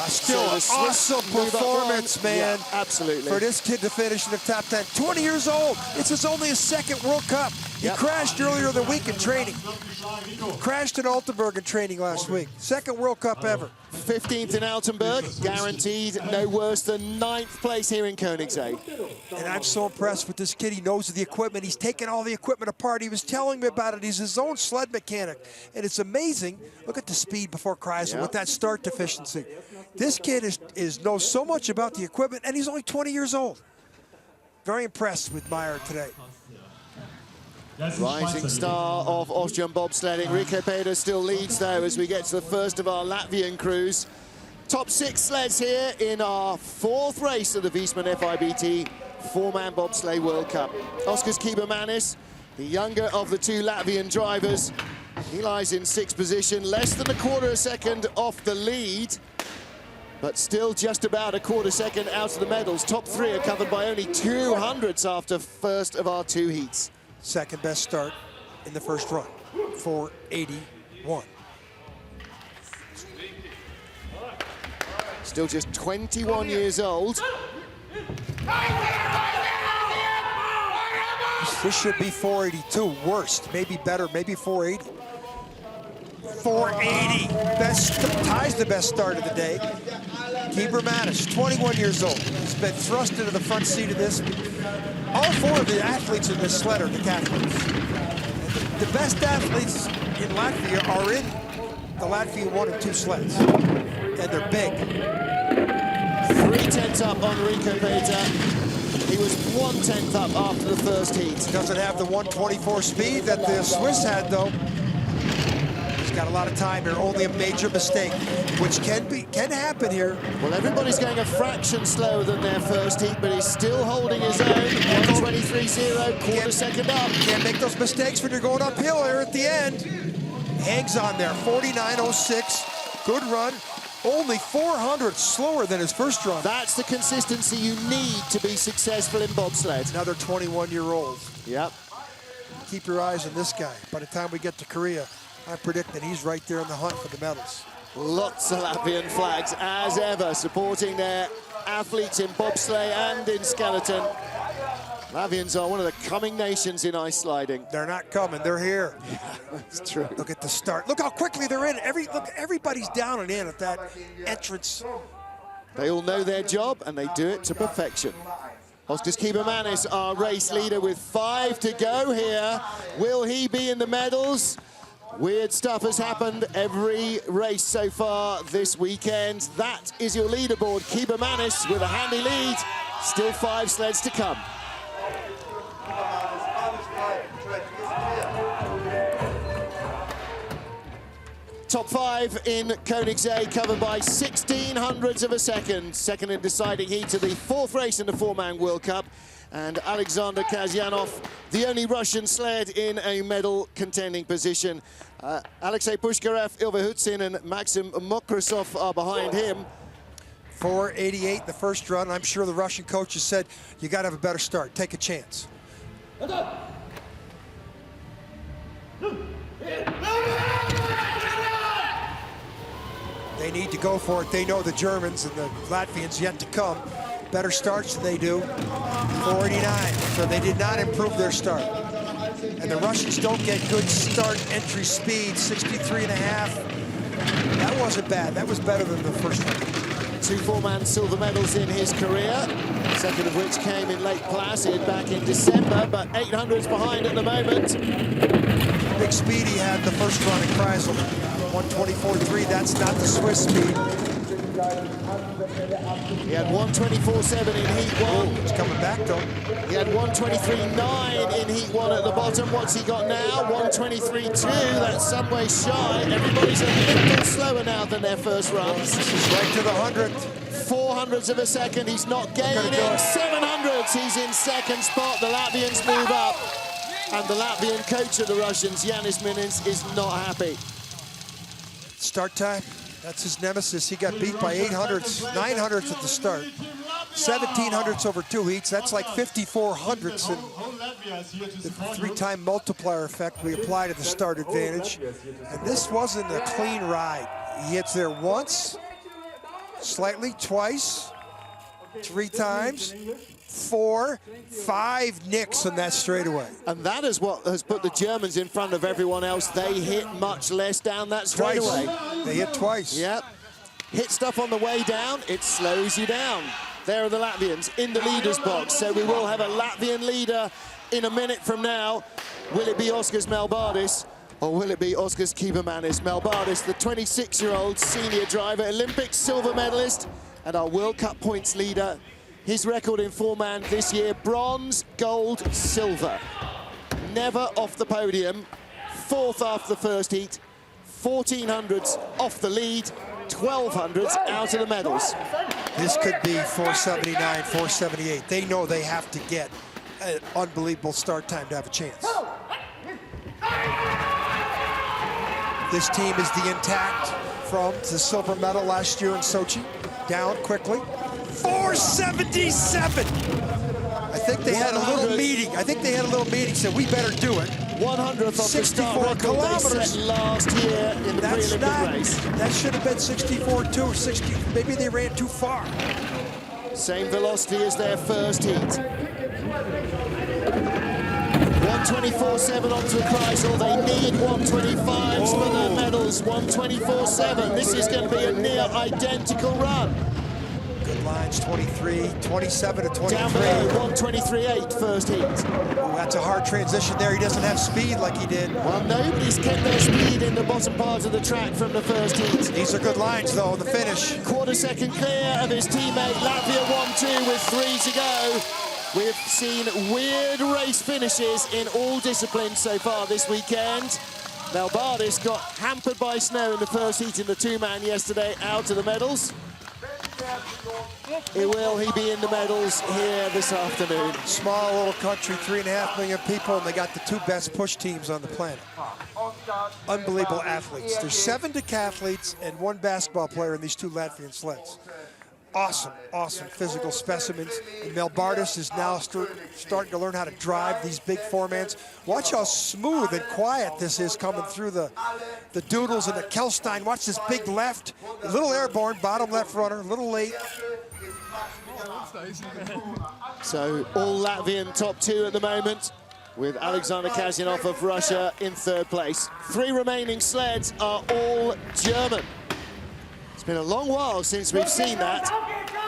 Still an awesome performance, man. Yeah, absolutely. For this kid to finish in the top 10. 20 years old. This is only his 2nd World Cup. He crashed earlier the week in training. Crashed in Altenburg in training last week. 2nd World Cup ever. 15th in Altenburg. Guaranteed no worse than 9th place here in Königssee. And I'm so impressed with this kid. He knows the equipment. He's taken all the equipment apart. He was telling me about it. He's his own sled mechanic. And it's amazing. Look at the speed before Kreisel with that start deficiency. This kid knows so much about the equipment, and he's only 20 years old. Very impressed with Maier today. Rising star of Austrian bobsledding. Rico Peter still leads, though, as we get to the first of our Latvian crews. Top 6 sleds here in our 4th race of the Viessmann FIBT 4-man bobsleigh World Cup. Oskars Kibermanis, the younger of the 2 Latvian drivers. He lies in 6th position, less than a quarter a second off the lead, but still just about a quarter second out of the medals. Top 3 are covered by only 200ths after first of our 2 heats. 2nd best start in the first run, 481. Still just 21 years old. This should be 482, worst, maybe better, maybe 480. 480, ties the best start of the day. Kibermanis, 21 years old. He's been thrust into the front seat of this. All 4 of the athletes in this sled are decathletes. The best athletes in Latvia are in the Latvian 1 and 2 sleds. And they're big. 3/10 up on Rico Peter. He was 1/10 up after the first heat. Doesn't have the 124 speed that the Swiss had, though. Got a lot of time here, only a major mistake, which can happen here. Well, everybody's going a fraction slower than their first heat, but he's still holding his own. 123.0, quarter second up. Can't make those mistakes when you're going uphill here at the end. Hangs on there, 49.06, good run. Only 400 slower than his first run. That's the consistency you need to be successful in bobsled. Another 21-year-old. Yep. Keep your eyes on this guy. By the time we get to Korea, I predict that he's right there in the hunt for the medals. Lots of Latvian flags, as ever, supporting their athletes in bobsleigh and in skeleton. Latvians are one of the coming nations in ice sliding. They're not coming, they're here. Yeah, that's true. Look at the start. Look how quickly they're in. Look, everybody's down and in at that entrance. They all know their job, and they do it to perfection. Oskars Kibermanis, our race leader, with 5 to go here. Will he be in the medals? Weird stuff has happened every race so far this weekend. That is your leaderboard. Kibermanis with a handy lead. Still 5 sleds to come. Top 5 in Königssee, covered by 1600ths of a second. Second in deciding heat of the 4th race in the 4-man World Cup. And Alexander Kasyanov, the only Russian sled in a medal contending position. Alexei Pushkarev, Ilva Hutzin and Maxim Mokrosov are behind him. 4:88 the first run. I'm sure the Russian coaches said, you got to have a better start. Take a chance. They need to go for it. They know the Germans and the Latvians yet to come. Better starts than they do. 4:89. So they did not improve their start. And the Russians don't get good start entry speed. 63.5. That wasn't bad. That was better than the first one. 2 4-man silver medals in his career, second of which came in Lake Placid back in December, but 800s behind at the moment. Big speed he had the first run in Kreisel. 124.3, that's not the Swiss speed. He had 124.7 in Heat 1. He's coming back though. He had 123.9 in Heat 1 at the bottom. What's he got now? 123.2, that's some way shy. Everybody's a little slower now than their first runs. He's right to the 100th. 400ths of a second, he's not gaining. 700ths, he's in second spot. The Latvians move up. And the Latvian coach of the Russians, Yanis Minins, is not happy. Start time, that's his nemesis. He got beat by 800ths, 900ths at the start. 1700ths over 2 heats, that's like 5400ths in the 3-time multiplier effect we apply to the start advantage. And this wasn't a clean ride. He hits there once, slightly, twice, 3 times, 4, 5 nicks on that straightaway. And that is what has put the Germans in front of everyone else. They hit much less down that straightaway. Twice. They hit twice. Yep. Hit stuff on the way down, it slows you down. There are the Latvians in the leader's box. So we will have a Latvian leader in a minute from now. Will it be Oskars Melbardis or will it be Oskars Kybarmanis? Melbardis, the 26-year-old senior driver, Olympic silver medalist and our World Cup points leader. His record in 4-man this year, bronze, gold, silver. Never off the podium, 4th after the first heat, 1400ths off the lead, 1200ths out of the medals. This could be 479, 478. They know they have to get an unbelievable start time to have a chance. This team is the intact from the silver medal last year in Sochi. Down quickly. 477. I think they had a little meeting. Said we better do it. 100th of 64 the kilometers they set last year in the pre-Olympic race. That should have been 64.2 or 60. Maybe they ran too far. Same velocity as their first heat. 124.7 onto the Kreisel. They need 125s for their medals. 124.7. This is going to be a near identical run. Good lines, 23, 27 to 23. Down below, 123.8 first heat. Oh, that's a hard transition there. He doesn't have speed like he did. Well, nobody's kept their speed in the bottom part of the track from the first heat. These are good lines, though, in the finish. Quarter second clear of his teammate. Latvia 1-2 with 3 to go. We've seen weird race finishes in all disciplines so far this weekend. Melbardis got hampered by snow in the first heat in the 2-man yesterday, out of the medals. Will he be in the medals here this afternoon? Small little country, 3.5 million people, and they got the 2 best push teams on the planet. Unbelievable athletes. There's 7 decathletes and 1 basketball player in these 2 Latvian sleds. Awesome, awesome physical specimens. And Melbardis is now starting to learn how to drive these big 4-mans. Watch how smooth and quiet this is coming through the doodles and the Kelstein. Watch this big left, a little airborne, bottom left runner, a little late. So all Latvian top 2 at the moment, with Alexander Kasyanov of Russia in 3rd place. 3 remaining sleds are all German. It's been a long while since we've seen that.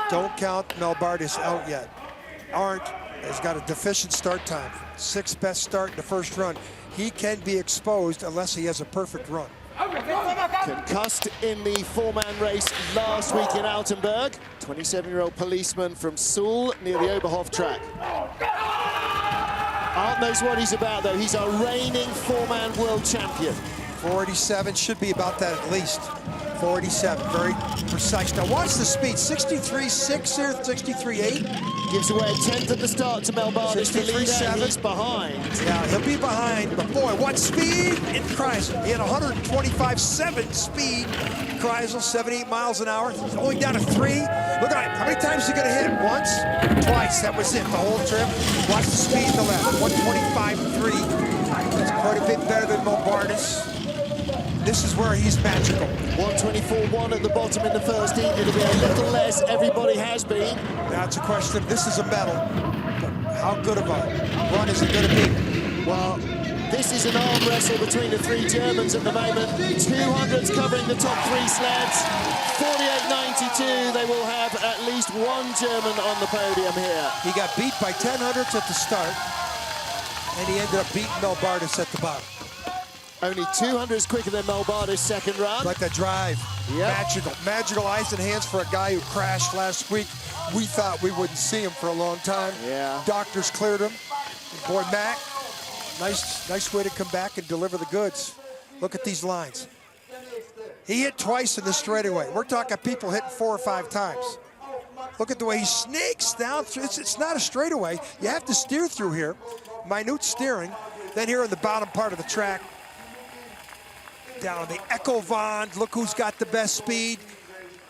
Don't count Melbardis out yet. Arndt has got a deficient start time. 6th best start in the first run. He can be exposed unless he has a perfect run. Concussed in the 4-man race last week in Altenburg. 27-year-old policeman from Suhl near the Oberhof track. Arndt knows what he's about, though. He's our reigning 4-man world champion. 487 should be about that at least. 487, very precise. Now watch the speed, 63.6 here, 63.8. Gives away a tenth at the start to Melbardis, the leader, and he's behind. Yeah, he'll be behind, but boy, what speed in Kreisel. He had 125.7 speed in Kreisel, 78 miles an hour. He's only down to 3. Look at it, how many times is he gonna hit? Once, twice, that was it, the whole trip. Watch the speed in the left, 125.3. That's quite a bit better than Melbardis. This is where he's magical. 124.1 at the bottom in the first heat. It'll be a little less. Everybody has been. Now it's a question of this is a medal, but how good of a run is it going to be? Well, this is an arm wrestle between the 3 Germans at the moment. 200s covering the top 3 sleds. 48.92. They will have at least 1 German on the podium here. He got beat by 10 hundredths at the start, and he ended up beating Melbardis at the bottom. Only 200s quicker than Melbardis' second run. Like that drive. Yep. Magical. Magical eyes and hands for a guy who crashed last week. We thought we wouldn't see him for a long time. Yeah. Doctors cleared him. Boy, Mac, nice way to come back and deliver the goods. Look at these lines. He hit twice in the straightaway. We're talking people hitting 4 or 5 times. Look at the way he snakes down. It's not a straightaway. You have to steer through here. Minute steering. Then here in the bottom part of the track, down the Echo Vond, look who's got the best speed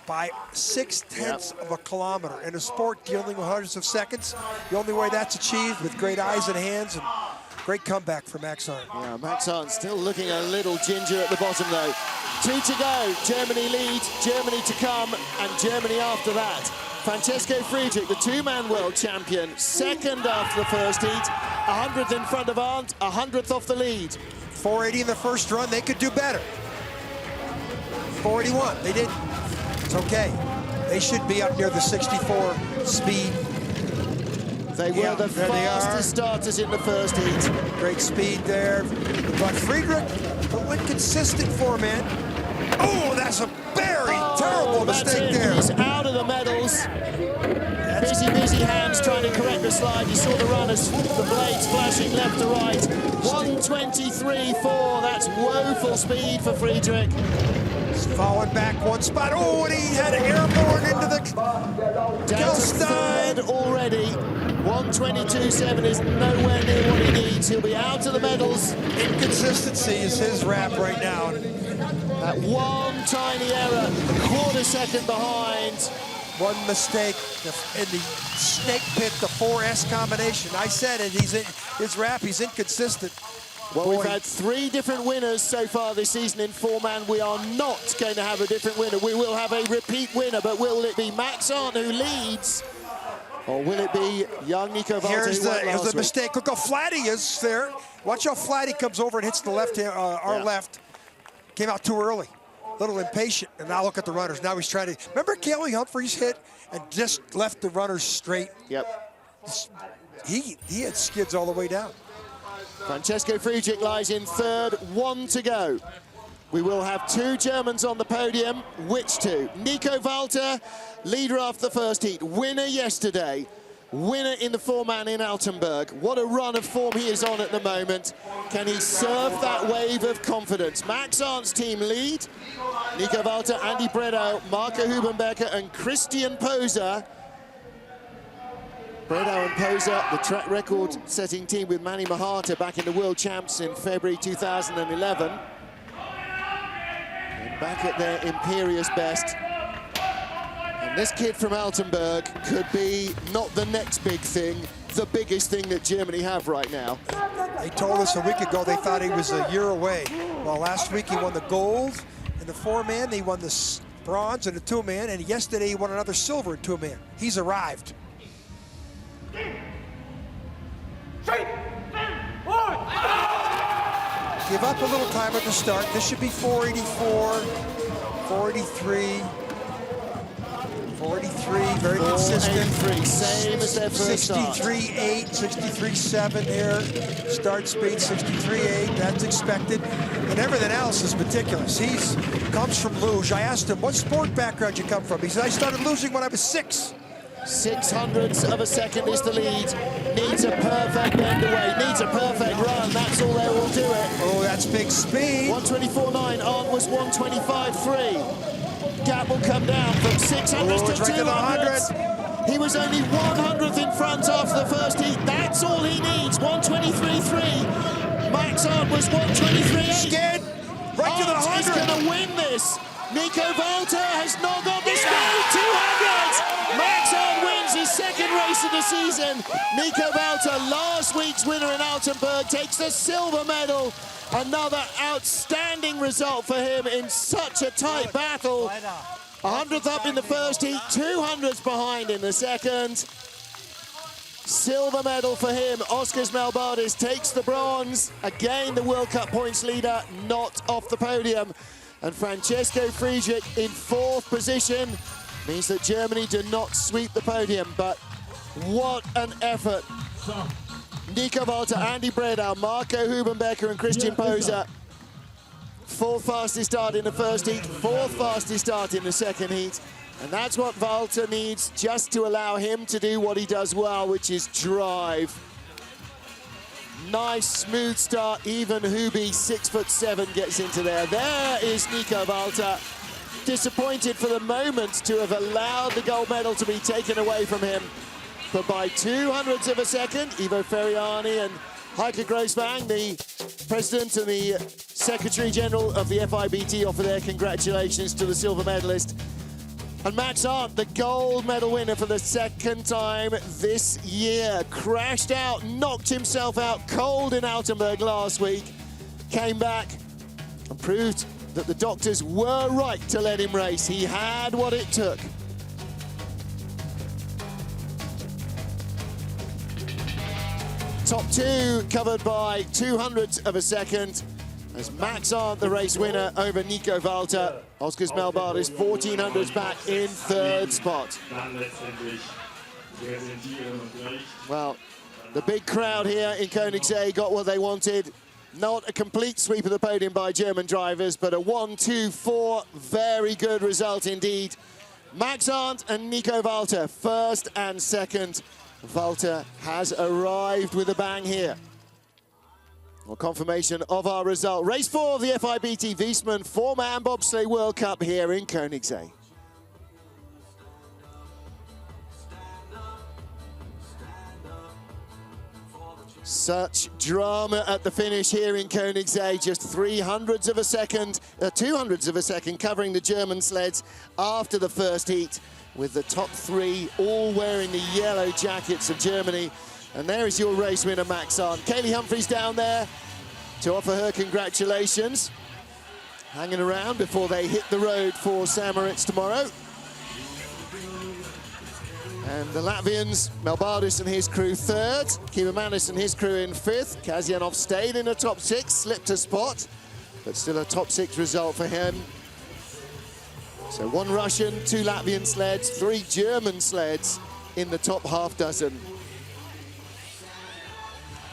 by 0.6 of a kilometer. In a sport dealing with hundreds of seconds, the only way that's achieved with great eyes and hands, and great comeback for Max Arndt. Yeah, Max Arndt still looking a little ginger at the bottom though. 2 to go, Germany lead, Germany to come, and Germany after that. Francesco Friedrich, the 2-man world champion, second after the first heat, 100th in front of Arndt, 100th off the lead. 480 in the first run, they could do better. 481, they didn't. It's okay. They should be up near the 64 speed. They were the fastest starters in the first heat. Great speed there. But Friedrich, a little inconsistent 4-man. Oh, that's a very terrible mistake there. He's out of the medals. Busy hands trying to correct the slide. You saw the runners, the blades flashing left to right. 123.4, that's woeful speed for Friedrich. He's falling back 1 spot. Oh, and he had airborne into the Kelstein already. 122.7 is nowhere near what he needs. He'll be out of the medals. Inconsistency is his rap right now. That one tiny error, a quarter second behind. One mistake in the snake pit, the 4S combination. I said it, his rap, he's inconsistent. Well, we've had 3 different winners so far this season in 4-man. We are not going to have a different winner. We will have a repeat winner, but will it be Max Arndt who leads? Or will it be young Nico Valta? Here's the mistake. Look how flat he is there. Watch how flat he comes over and hits the left hand, our left. Came out too early. A little impatient. And now look at the runners. Now he's trying to. Remember Humphries hit and just left the runners straight? Yep. He had skids all the way down. Francesco Friedrich lies in 3rd, 1 to go. We will have 2 Germans on the podium. Which 2? Nico Valta, leader after the first heat. Winner yesterday. Winner in the 4-man in Altenburg. What a run of form he is on at the moment. Can he surf that wave of confidence? Max Arndt's team lead. Nico Valta, Andy Bredow, Marco Hubenbecker and Christian Poser. Bredow and Poser, the track record-setting team with Manny Mahata back in the World Champs in February 2011. And back at their imperious best. And this kid from Altenburg could be not the next big thing, the biggest thing that Germany have right now. They told us a week ago they thought he was a year away. Well, last week he won the gold in the 4-man, he won the bronze in the 2-man, and yesterday he won another silver in 2-man. He's arrived. Give up a little time at the start. This should be 484, 483, 483, very consistent. 483, same as their first start. 63.8, 63.7 here. Start speed 63.8, that's expected. And everything else is meticulous. He comes from luge. I asked him, what sport background you come from? He said, I started luging when I was 6. 600ths of a second is the lead. Needs a perfect bend away, needs a perfect run. That's all they will do it. Oh, that's big speed. 124.9, Arndt was 125.3. Gap will come down from 600s to 200s. He was only 100th in front after the first heat. That's all he needs, 123.3. Max Arndt was 123.8. Skid, right to the 100. Arndt is going to win this. Nico Valta has not got the speed, 200s. Max Arndt wins his second race of the season. Nico Valta, last week's winner in Altenburg, takes the silver medal. Another outstanding result for him in such a tight battle. 100th up in the first heat, 200s behind in the second. Silver medal for him. Oskars Melbardis takes the bronze. Again, the World Cup points leader, not off the podium. And Francesco Friedrich in 4th position. Means that Germany do not sweep the podium, but what an effort. Nico Valta, Andy Bredal, Marco Hubenbecker and Christian Poser. 4th fastest start in the first heat, 4th fastest start in the second heat. And that's what Valta needs just to allow him to do what he does well, which is drive. Nice, smooth start. Even Hubi, 6'7", gets into there. There is Nico Valta. Disappointed for the moment to have allowed the gold medal to be taken away from him. But by 200ths of a second, Ivo Ferriani and Heike Grossbang, the president and the secretary general of the FIBT, offer their congratulations to the silver medalist. And Max Arndt, the gold medal winner for the second time this year. Crashed out, knocked himself out cold in Altenburg last week. Came back and proved that the doctors were right to let him race. He had what it took. Top 2 covered by 200ths of a second. As Max Arndt, the race winner over Nico Valta. Oskars Melbardis, 1400s back in 3rd spot. Well, the big crowd here in Königssee got what they wanted. Not a complete sweep of the podium by German drivers, but a 1-2-4, very good result indeed. Max Arndt and Nico Valta, 1st and 2nd. Valta has arrived with a bang here. Well, confirmation of our result. Race 4 of the FIBT Viessmann 4-man bobsleigh World Cup here in Königssee. Such drama at the finish here in Königssee. Just 300ths of a second, 200ths of a second covering the German sleds after the first heat, with the top 3 all wearing the yellow jackets of Germany. And there is your race winner, Max Arndt. Kaylee Humphries down there to offer her congratulations. Hanging around before they hit the road for St. Moritz tomorrow. And the Latvians, Melbardis and his crew 3rd. Kibermanis and his crew in 5th. Kazyanov stayed in the top 6, slipped a spot, but still a top 6 result for him. So 1 Russian, 2 Latvian sleds, 3 German sleds in the top half dozen.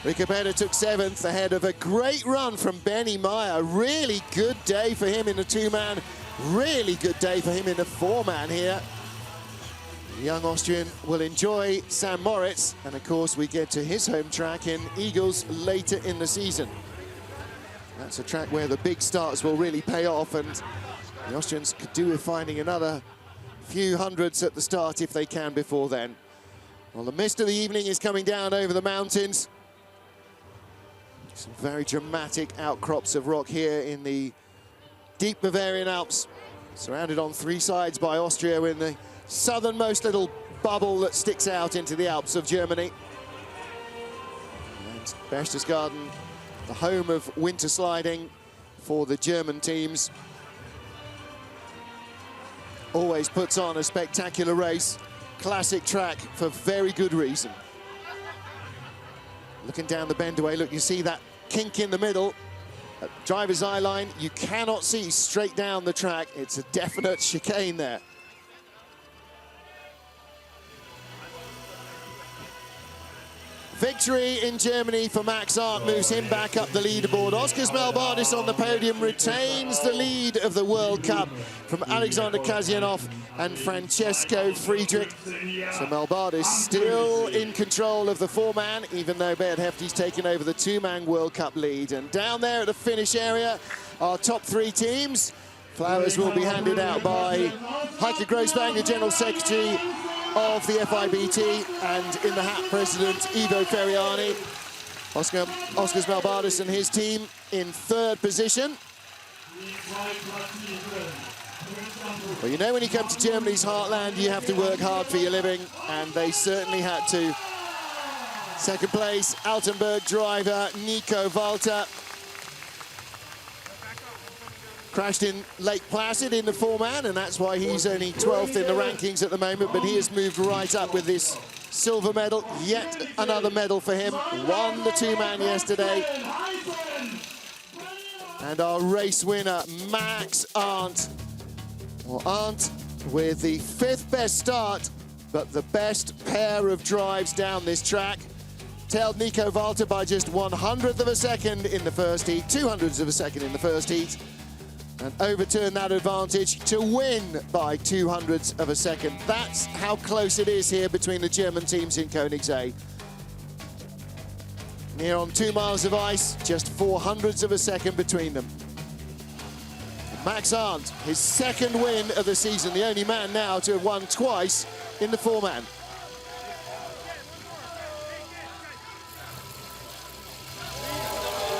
Ricopeda took 7th ahead of a great run from Benny Maier. Really good day for him in the 2-man. Really good day for him in the 4-man here. The young Austrian will enjoy St. Moritz. And of course, we get to his home track in Eagles later in the season. That's a track where the big starts will really pay off. And the Austrians could do with finding another few hundreds at the start if they can before then. Well, the mist of the evening is coming down over the mountains. Some very dramatic outcrops of rock here in the deep Bavarian Alps, surrounded on 3 sides by Austria in the southernmost little bubble that sticks out into the Alps of Germany. And Berchtesgaden, the home of winter sliding for the German teams. Always puts on a spectacular race. Classic track for very good reason. Looking down the bendaway, look, you see that kink in the middle. At driver's eye line, you cannot see straight down the track. It's a definite chicane there. Victory in Germany for Max Arndt moves him back up the leaderboard. Oscars Melbardis on the podium retains the lead of the World Cup from Alexander Kasianov and Francesco Friedrich. So Melbardis still in control of the four-man, even though Beat Hefty's taken over the two-man World Cup lead. And down there at the finish area, our top three teams. Flowers will be handed out by Heike Grossbank, the General Secretary of the FIBT, and in the hat, President Ivo Ferriani. Oscars Melbardis and his team in third position. Well, you know, when you come to Germany's heartland, you have to work hard for your living, and they certainly had to. Second place, Altenburg driver Nico Valta. Crashed in Lake Placid in the four-man, and that's why he's only 12th in the rankings at the moment, but he has moved right up with this silver medal. Yet another medal for him. Won the two-man yesterday. And our race winner, Max Arndt. Well, Arndt with the 5th best start, but the best pair of drives down this track. Tailed Nico Valta by just 1/100th of a second in the first heat, 200ths of a second in the first heat, and overturn that advantage to win by 200ths of a second. That's how close it is here between the German teams in Königssee. Here on 2 miles of ice, just 400ths of a second between them. Max Arndt, his second win of the season, the only man now to have won twice in the four-man.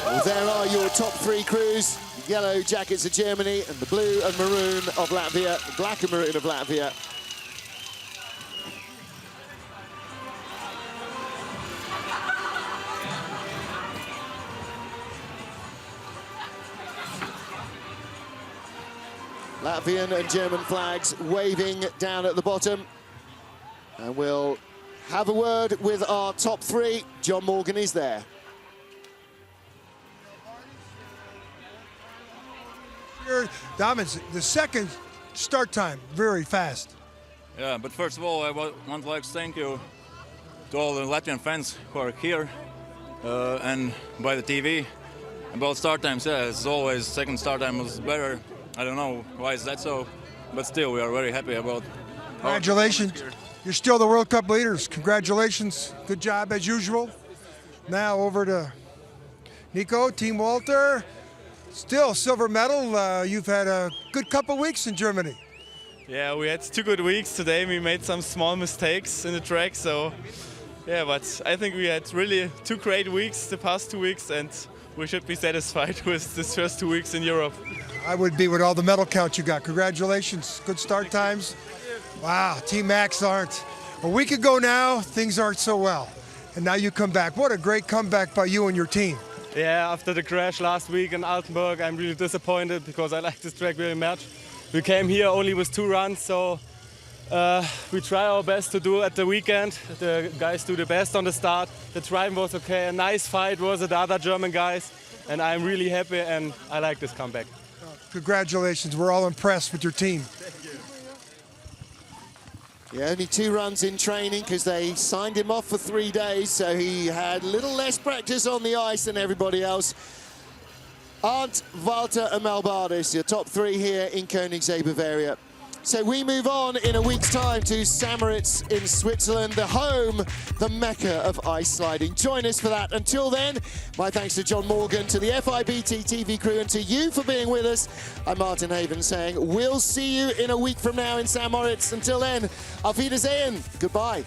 Well, there are your top three crews. The yellow jackets of Germany and the blue and maroon of Latvia, the black and maroon of Latvia. Latvian and German flags waving down at the bottom. And we'll have a word with our top three. John Morgan is there. Dominance, the second start time, very fast. Yeah, but first of all, I want to like thank you to all the Latvian fans who are here and by the TV. About start times, yeah, as always, second start time was better. I don't know why is that so, but still we are very happy about. Congratulations. You're still the World Cup leaders. Congratulations. Good job as usual. Now over to Nico, Team Walter. Still silver medal. You've had a good couple weeks in Germany. Yeah, we had 2 good weeks. Today we made some small mistakes in the track, so yeah, but I think we had really 2 great weeks the past 2 weeks, and we should be satisfied with this first 2 weeks in Europe. I would be with all the medal count you got. Congratulations. Good start times. Wow, Team Max Arndt. A week ago now, things aren't so well. And now you come back. What a great comeback by you and your team. Yeah, after the crash last week in Altenburg, I'm really disappointed because I like this track very much. We came here only with 2 runs, so we try our best to do at the weekend. The guys do the best on the start. The driving was okay. A nice fight was with the other German guys, and I'm really happy and I like this comeback. Congratulations. We're all impressed with your team. Yeah, only 2 runs in training because they signed him off for 3 days, so he had a little less practice on the ice than everybody else. Arndt, Valta and Melbardis, your top 3 here in Königssee, Bavaria. So we move on in a week's time to St. Moritz in Switzerland, the home, the mecca of ice sliding. Join us for that. Until then, my thanks to John Morgan, to the FIBT TV crew, and to you for being with us. I'm Martin Haven saying we'll see you in a week from now in St. Moritz. Until then, auf Wiedersehen. Goodbye.